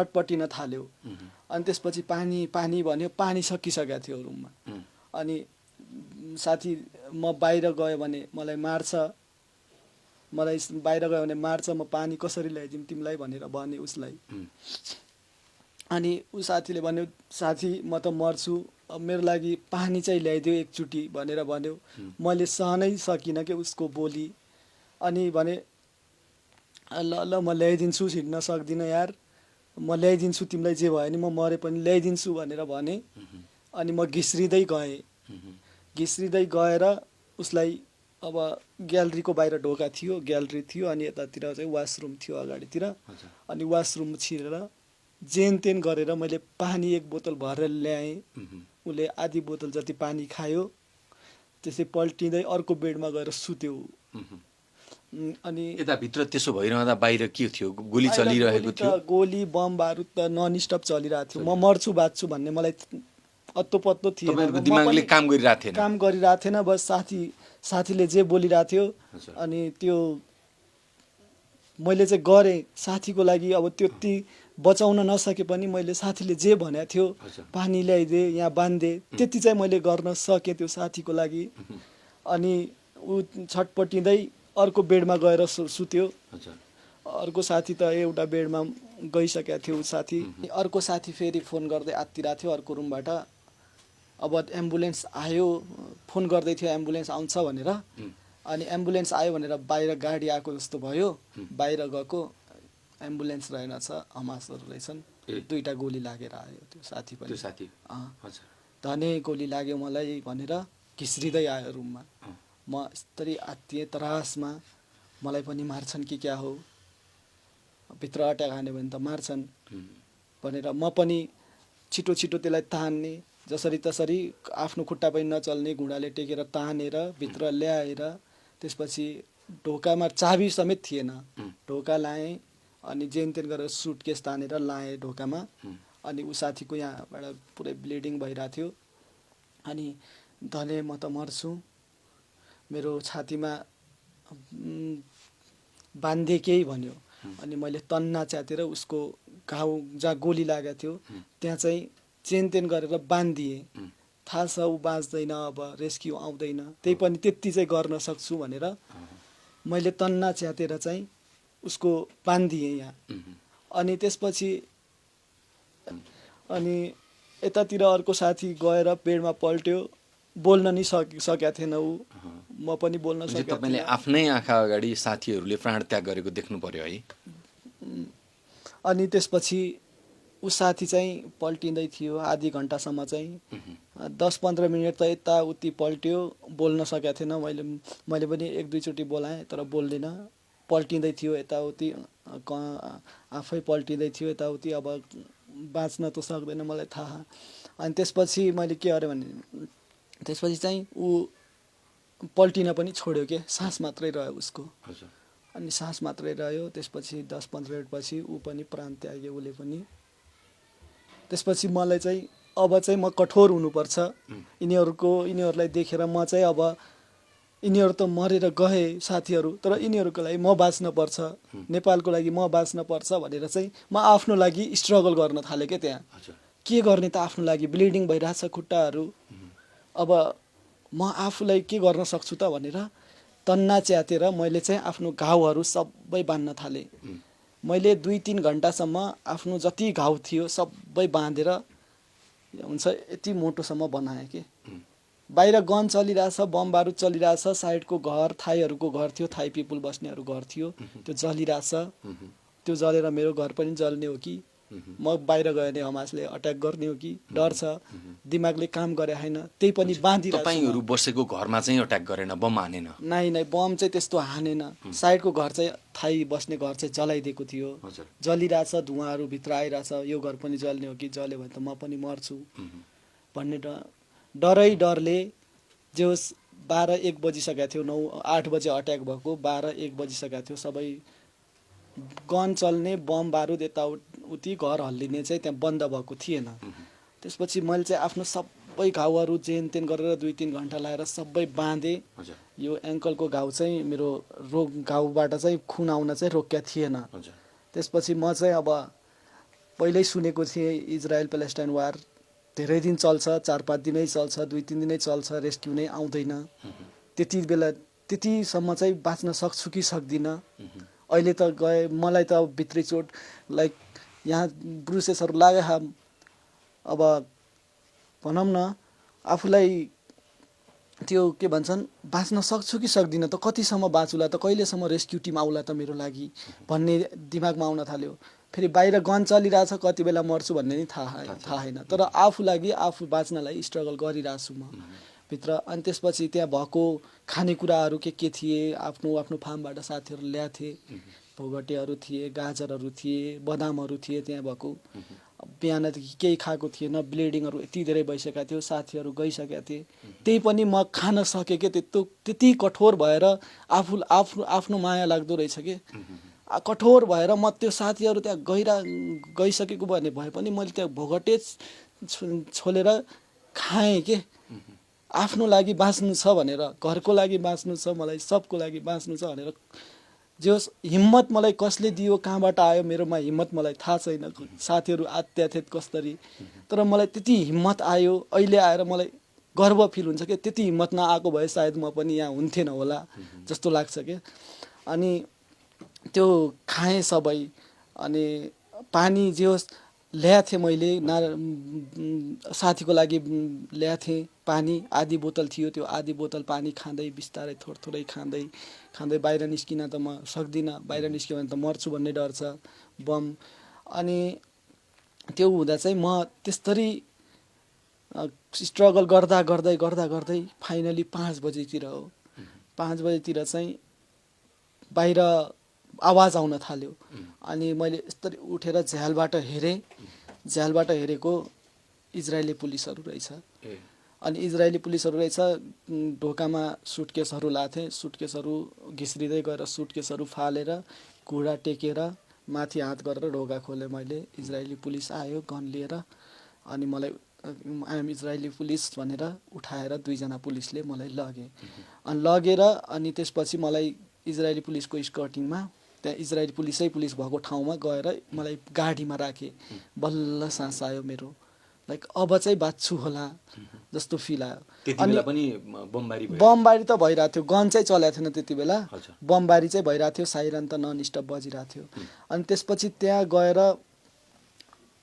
छटपटिन थाल्यो। अनि त्यसपछि पानी पानी भन्यो, पानी सकिसकेको थियो रुममा। अनि साथी म बाहिर गयो भने मलाई मार्छ, मलाई बाहिर गयो भने मार्छ, म पानी कसरी ल्याइदिउँ तिमीलाई भनेर भने उसलाई। अनि ऊ साथीले भन्यो साथी म त मर्छु, अब मेरो लागि पानी चाहिँ ल्याइदियो एकचोटि भनेर भन्यो। मैले सहनै सकिनँ कि उसको बोली। अनि भने ल ल म ल्याइदिन्छु, हिँड्न सक्दिनँ यार, म ल्याइदिन्छु, तिमीलाई जे भयो नि म मरे पनि ल्याइदिन्छु भनेर भने। अनि म घिस्रिँदै गएँ। घिस्रिँदै गएर उसलाई अब ग्यालरीको बाहिर ढोका थियो, ग्यालरी थियो, अनि यतातिर चाहिँ वासरुम थियो अगाडितिर। अनि वासरुम छिरेर जेन तेन गरेर मैले पानी एक बोतल भरेर ल्याएँ। उसले आधी बोतल जति पानी खायो, त्यसै पल्टिँदै अर्को बेडमा गएर सुत्यो। अनि यताभित्र त्यसो भइरहँदा बाहिर के थियो? गोली चलिरहेको थियो? गोली बम बारुद त नन स्टप चलिरहेको थियो। म मर्छु बाँच्छु भन्ने मलाई अत्तो पत्तो थिएन। तपाईहरुको दिमागले काम गरिरहेको थिएन? काम गरिरहेको थिएन, बस साथीले जे बोलिरहेको थियो। अनि त्यो मैले चाहिँ गरेँ साथीको लागि। अब त्यति बचाउन नसके पनि मैले साथीले जे भनेको थियो, पानी ल्याइदे, यहाँ बाँधे, त्यति चाहिँ मैले गर्न सकेँ त्यो साथीको लागि। अनि ऊ छटपटिँदै अर्को बेडमा गएर सुत्यो। अर्को साथी त एउटा बेडमा गइसकेको थियो ऊ साथी। अर्को साथी फेरि फोन गर्दै आत्तिरहेको थियो अर्को रुमबाट। अब एम्बुलेन्स आयो, फोन गर्दै थियो एम्बुलेन्स आउँछ भनेर। अनि एम्बुलेन्स आयो भनेर बाहिर गाडी आएको जस्तो भयो। बाहिर गएको एम्बुलेन्स रहेनछ, हमासहरू रहेछन्। दुईटा गोली लागेर आयो त्यो साथी पनि। धने गोली लाग्यो मलाई भनेर घिस्रिँदै आयो रुममा। म यस्तरी आत्तिएँ त्रासमा, मलाई पनि मार्छन् कि क्या हो, भित्र अट्याक हान्यो भने त मार्छन् भनेर म पनि छिटो छिटो त्यसलाई तान्ने, जसरी तसरी आफ्नो खुट्टा पनि नचल्ने घुँडाले टेकेर तानेर भित्र ल्याएर त्यसपछि ढोकामा चाबी समेत थिएन, ढोका लाएँ। अनि जेन तेन गरेर सुटकेस तानेर लाएँ ढोकामा। अनि ऊ साथीको यहाँबाट पुरै ब्लिडिङ भइरहेको थियो। अनि धने म त मर्छु, मेरो छातीमा बाँधे केही भन्यो। अनि मैले तन्ना च्यातेर उसको घाउ जहाँ गोली लागेको थियो त्यहाँ चाहिँ चेन तेन गरेर बाँधिदिएँ। थाहा छ ऊ बाँच्दैन, अब रेस्क्यु आउँदैन, त्यही पनि त्यति चाहिँ गर्न सक्छु भनेर मैले तन्ना च्यातेर चाहिँ उसको बाँधिदिएँ यहाँ। अनि त्यसपछि अनि यतातिर अर्को साथी गएर बेडमा पल्ट्यो, बोल्न नि सकेको थिएन ऊ, म पनि बोल्न सकेको थिएन। तपाईले आफ्नै आँखा अगाडि साथीहरूले प्राण त्याग गरेको देख्नु पर्यो है? अनि त्यसपछि ऊ साथी चाहिँ पल्टिँदै थियो आधी घन्टासम्म चाहिँ। 10-15 मिनट त यताउति पल्ट्यो, बोल्न सकेको थिएन। मैले पनि एक दुईचोटि बोलाएँ तर बोल्दिनँ। पल्टिँदै थियो यताउति, आफै पल्टिँदै थियो यताउति। अब बाँच्न त सक्दैन मलाई थाहा। अनि त्यसपछि मैले के गरेँ भने त्यसपछि चाहिँ ऊ पल्टिन पनि छोड्यो के, सास मात्रै रह्यो उसको। अनि सास मात्रै रह्यो। त्यसपछि 10-15 मिनटपछि ऊ पनि प्राण त्याग्यो, उसले पनि। त्यसपछि मलाई चाहिँ अब चाहिँ म कठोर हुनुपर्छ यिनीहरूलाई देखेर। म चाहिँ अब यिनीहरू त मरेर गए साथीहरू, तर यिनीहरूको लागि म बाँच्न पर्छ, नेपालको लागि म बाँच्न पर्छ भनेर चाहिँ म आफ्नो लागि स्ट्रगल गर्न थालेँ क्या त्यहाँ। के गर्ने त आफ्नो लागि, ब्लिडिङ भइरहेछ खुट्टाहरू, अब म आफूलाई के गर्न सक्छु त भनेर तन्ना च्यातेर मैले चाहिँ आफ्नो घाउहरू सबै बाँध्न थालेँ। मैले 2-3 घन्टासम्म आफ्नो जति घाउ थियो सबै बाँधेर हुन्छ यति मोटोसम्म बनाएँ कि। बाहिर गन चलिरहेछ, बम बारुद चलिरहेछ, साइडको घर थाईहरूको घर थियो, थाई पिपुल बस्नेहरू घर थियो, त्यो जलिरहेछ। त्यो जलेर मेरो घर पनि जल्ने हो कि, म बाहिर गएँ भने हमासले अट्याक गर्ने हो कि डर छ। दिमागले काम गरे हैन, त्यही पनि बाँधिरहेको छु। तपाईहरु बसेको घरमा चाहिँ अट्याक गरेन, बम हानेन? नै बम चाहिँ त्यस्तो हानेन। साइडको घर चाहिँ थाई बस्ने घर चाहिँ जलाइदिएको थियो। जलिरहेछ, धुवाँहरू भित्र आइरहेछ, यो घर पनि जल्ने हो कि, जल्यो भने त म पनि मर्छु भन्ने डरले जे होस् 12-1 बजिसकेको थियो। 9-8 बजे अट्याक भएको, 12-1 बजिसकेको थियो। सबै गन चल्ने, बम बारुद यताउति घर हल्लिने चाहिँ त्यहाँ बन्द भएको थिएन। त्यसपछि मैले चाहिँ आफ्नो सबै घाउहरू जेन तेन गरेर 2-3 घन्टा लगाएर सबै बाँधेँ। यो एङ्कलको घाउ चाहिँ मेरो घाउबाट चाहिँ खुन आउन चाहिँ रोकेको थिएन। त्यसपछि म चाहिँ अब पहिल्यै सुनेको थिएँ इजरायल प्यालेस्टाइन वार धेरै दिन चल्छ, 4-5 दिनै चल्छ, 2-3 दिनै चल्छ, रेस्क्यु नै आउँदैन। त्यति बेला त्यतिसम्म चाहिँ बाँच्न सक्छु कि सक्दिनँ। अहिले त गए मलाई त भित्री चोट लाइक यहाँ ब्रुसेसहरू लाग्यो। अब भनौँ न आफूलाई त्यो के भन्छन् बाँच्न सक्छु कि सक्दिनँ त, कतिसम्म बाँचुला त, कहिलेसम्म रेस्क्यु टिम आउला त मेरो लागि भन्ने दिमागमा आउन थाल्यो। फेरि बाहिर गन चलिरहेछ, कति बेला मर्छु भन्ने नि थाहा छैन। तर आफू लागि आफू बाँच्नलाई स्ट्रगल गरिरहेको छु म भित्र। अनि त्यसपछि त्यहाँ भएको खानेकुराहरू के थिए, आफ्नो आफ्नो फार्मबाट साथीहरू ल्याथे। भोगटेहरू थिए, गाजरहरू थिए, बदामहरू थिए त्यहाँ भएको। बिहानदेखि केही खाएको थिएन, ब्लिडिङहरू यति धेरै भइसकेको थियो, साथीहरू गइसकेका थिए। त्यही पनि म खान सकेँ कि त्यति कठोर भएर आफ्नो माया लाग्दो रहेछ कि कठोर भएर म त्यो साथीहरू त्यहाँ गइसकेको भए पनि मैले त्यहाँ भोगटे छोलेर खाएँ के आफ्नो लागि बाँच्नु छ भनेर, घरको लागि बाँच्नु छ, मलाई सबको लागि बाँच्नु छ भनेर। जो हिम्मत मलाई कसले दियो, कहाँबाट आयो, मेरोमा हिम्मत मलाई थाहा छैन। साथीहरू आत्या थिए कसरी, तर मलाई त्यति हिम्मत आयो। अहिले आएर मलाई गर्व फिल हुन्छ कि त्यति हिम्मत नआएको भए सायद म पनि यहाँ हुन्थेन होला जस्तो लाग्छ क्या। अनि त्यो खाएँ सबै। अनि पानी जे होस् ल्याएको थिएँ मैले, साथीको लागि ल्याएको थिएँ पानी, आधी बोतल थियो। त्यो आधी बोतल पानी खाँदै बिस्तारै थोरै खाँदै बाहिर निस्किन त म सक्दिनँ। बाहिर निस्क्यो भने त मर्छु भन्ने डर छ, बम। अनि त्यो हुँदा चाहिँ म त्यस्तरी स्ट्रगल गर्दै फाइनली 5 बजेतिर हो, 5 बजेतिर चाहिँ बाहिर आवाज आउन थाल्यो। अनि मैले यस्तरी उठेर झ्यालबाट हेरेको इजरायली पुलिसहरू रहेछ। अनि इजरायली पुलिसहरू रहेछ, ढोकामा सुटकेसहरू लाथे। सुटकेसहरू घिस्रिँदै गएर सुटकेसहरू फालेर घुँडा टेकेर माथि हात गरेर ढोका खोलेँ मैले। इजरायली पुलिस आयो गन लिएर। अनि मलाई आई एम इजरायली पुलिस भनेर उठाएर 2 जना पुलिसले मलाई लगे। अनि लगेर अनि त्यसपछि मलाई इजरायली पुलिसको स्कर्टिङमा त्यहाँ इजरायली पुलिस भएको ठाउँमा गएर मलाई गाडीमा राखे। बल्ल सास आयो मेरो, लाइक अब चाहिँ बाँच्छु होला जस्तो फिल आयो। अनि बमबारी त भइरहेको थियो, गन चाहिँ चलेको थिएन त्यति बेला। बमबारी चाहिँ भइरहेको थियो, साइरन त नन स्टप बजिरहेको थियो। अनि त्यसपछि त्यहाँ गएर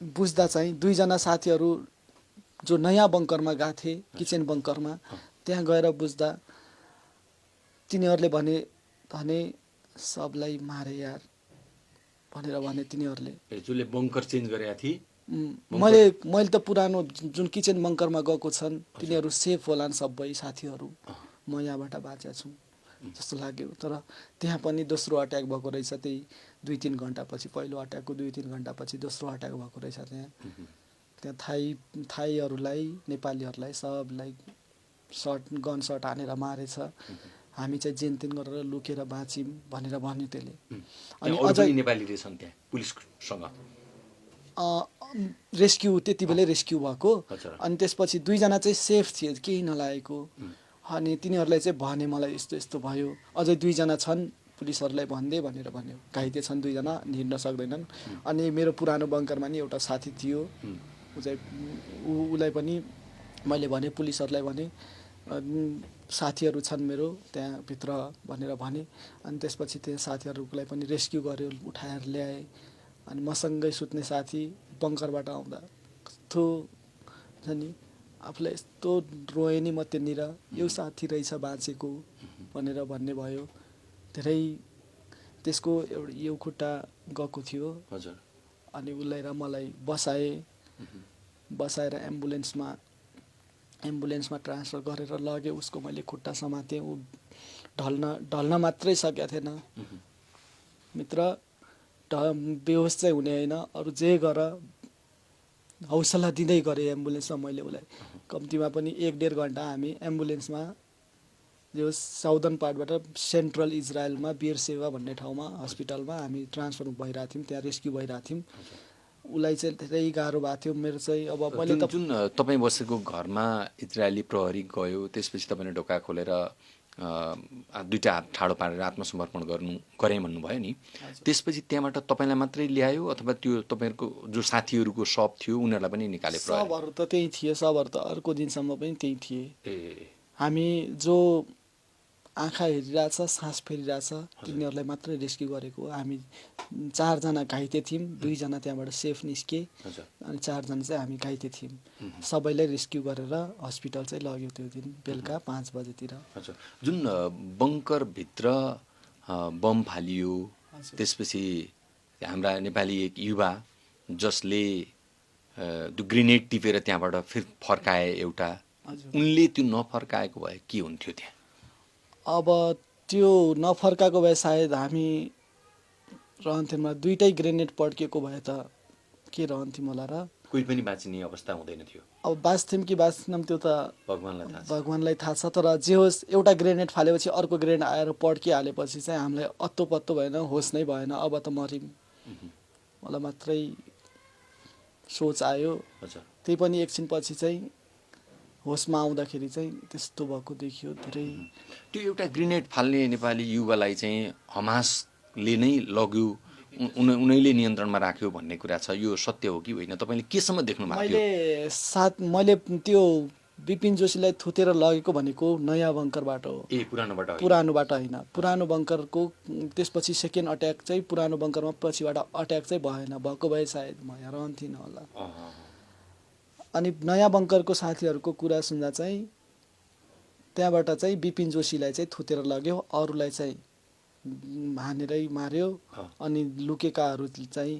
बुझ्दा चाहिँ 2 जना साथीहरू जो नयाँ बङ्करमा गएको थिए, किचन बङ्करमा, त्यहाँ गएर बुझ्दा तिनीहरूले भने सबलाई मारे यार भनेर भने तिनीहरूले। जसले बङ्कर चेन्ज गरेका थिए, मैले त पुरानो जुन किचन बङ्करमा गएको छन् तिनीहरू सेफ होलान् सबै साथीहरू, म यहाँबाट बाँचेको छु जस्तो लाग्यो। तर त्यहाँ पनि दोस्रो अट्याक भएको रहेछ। त्यही 2-3 घन्टापछि, पहिलो अट्याकको 2-3 घन्टापछि दोस्रो अट्याक भएको रहेछ। त्यहाँ थाईहरूलाई, नेपालीहरूलाई सबलाई गन सट हानेर मारेछ। हामी चाहिँ जेनतेन गरेर लुकेर बाँच्यौँ भनेर भन्यो त्यसले। अनि अझै नेपाली रहेछन् त्यहाँ पुलिससँग रेस्क्यु, त्यति बेलै रेस्क्यु भएको। अनि त्यसपछि 2 जना चाहिँ सेफ थिए, केही नलागेको। अनि तिनीहरूलाई चाहिँ भने मलाई यस्तो यस्तो भयो, अझै 2 जना छन् पुलिसहरूलाई भन्दै भनेर भन्यो। घाइते छन् 2 जना, हिँड्न सक्दैनन्। अनि मेरो पुरानो बङ्करमा नि एउटा साथी थियो, उसलाई पनि मैले भने, पुलिसहरूलाई भने साथीहरू छन् मेरो त्यहाँ भित्र भनेर भने। अनि त्यसपछि त्यो साथीहरूलाई पनि रेस्क्यु गर्यो, उठाएर ल्याए। अनि मसँगै सुत्ने साथी बङ्करबाट आउँदा कस्तो छ नि, आफूलाई यस्तो रोएँ नि म त्यहाँनिर, यो साथी रहेछ बाँचेको भनेर भन्ने भयो। धेरै त्यसको यो खुट्टा गएको थियो। अनि उसलाई र मलाई बसाएर एम्बुलेन्समा ट्रान्सफर गरेर लगे। उसको मैले खुट्टा समातेँ, ऊ ढल्न मात्रै सकेको थिएन मित्र। बेहोस चाहिँ हुने होइन, अरू जे गर हौसला दिँदै गरेँ एम्बुलेन्समा मैले उसलाई। कम्तीमा पनि 1-1.5 घन्टा हामी एम्बुलेन्समा, जो साउदर्न पार्टबाट सेन्ट्रल इजरायलमा बिरसेवा भन्ने ठाउँमा हस्पिटलमा हामी ट्रान्सफर भइरहेको थियौँ, त्यहाँ रेस्क्यु भइरहेको थियौँ। उसलाई चाहिँ धेरै गाह्रो भएको थियो। मेरो चाहिँ अब मैले जुन तपाईँ बसेको घरमा इजरायली प्रहरी गयो, त्यसपछि तपाईँले ढोका खोलेर दुईटा हात ठाडो पारेर आत्मसमर्पण गरेँ भन्नुभयो नि, त्यसपछि त्यहाँबाट तपाईँलाई मात्रै ल्यायो अथवा त्यो तपाईँहरूको जो साथीहरूको शव थियो उनीहरूलाई पनि निकाले प्रहरीले? सबहरू त त्यही थिए, सबहरू त अर्को दिनसम्म पनि त्यही थिए। ए हामी जो आँखा हेरिरहेछ, सास फेरिरहेछ, तिनीहरूलाई मात्रै रेस्क्यु गरेको हो। हामी 4 जना घाइते थियौँ, 2 जना त्यहाँबाट सेफ निस्के, हजुर अनि 4 जना चाहिँ हामी घाइते थियौँ। सबैलाई रेस्क्यु गरेर हस्पिटल चाहिँ लग्यो त्यो दिन बेलुका 5 बजेतिर। हजुर। जुन बङ्करभित्र बम फालियो, त्यसपछि हाम्रा नेपाली एक युवा जसले त्यो ग्रेनेड टिपेर त्यहाँबाट फेरि फर्काए एउटा, हजुर। उनले त्यो नफर्काएको भए के हुन्थ्यो त्यहाँ? अब त्यो नफर्काएको भए सायद हामी रहन्थ्यौँ, 2टै ग्रेनेड पड्किएको भए त के रहन्थ्यौँ होला र। कोही पनि बाँच्ने अवस्था हुँदैन थियो, अब बाँच्थ्यौँ कि बाँच्दैनौँ त्यो त भगवान्लाई थाहा छ। भगवान्लाई थाहा छ। तर जे होस्, एउटा ग्रेनेड फालेपछि अर्को ग्रेनेड आएर पड्किहालेपछि चाहिँ हामीलाई अत्तो पत्तो भएन, होस नै भएन, अब त मऱ्यौँ मलाई मात्रै सोच आयो। हजुर। त्यही पनि एकछिनपछि चाहिँ होसमा आउँदाखेरि चाहिँ त्यस्तो भएको देखियो। धेरै त्यो एउटा ग्रेनेड फाल्ने नेपाली युवालाई चाहिँ हमासले नै लग्यो, उनैले नियन्त्रणमा राख्यो भन्ने कुरा छ, यो सत्य हो कि होइन? तपाईँले केसम्म देख्नु भएको थियो? मैले त्यो विपिन जोशीलाई थुतेर लगेको भनेको नयाँ बङ्करबाट हो, ए पुरानोबाट होइन? पुरानोबाट होइन। पुरानो बङ्करको त्यसपछि सेकेन्ड अट्याक चाहिँ पुरानो बङ्करमा पछिबाट अट्याक चाहिँ भएन, भएको भए सायद म यहाँ रहन्थिनँ होला। अनि नयाँ बङ्करको साथीहरूको कुरा सुन्दा चाहिँ त्यहाँबाट चाहिँ विपिन जोशीलाई चाहिँ थुतेर लग्यो, अरूलाई चाहिँ हानेरै मार्यो। अनि लुकेकाहरू चाहिँ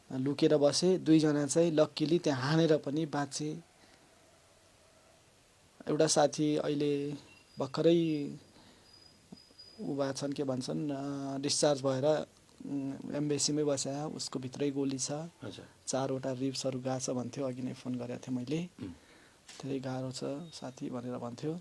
लुकेर बसे, 2 जना चाहिँ लक्किली त्यहाँ हानेर पनि बाँचे। एउटा साथी अहिले भर्खरै उ भएको छन्, के भन्छन्, डिस्चार्ज भएर एम्बेसीमै बस्या, उसको भित्रै गोली छ। 4वटा रिब्सहरू गएको छ भन्थ्यो, अघि नै फोन गरेको थिएँ मैले। धेरै गाह्रो छ साथी भनेर भन्थ्यो।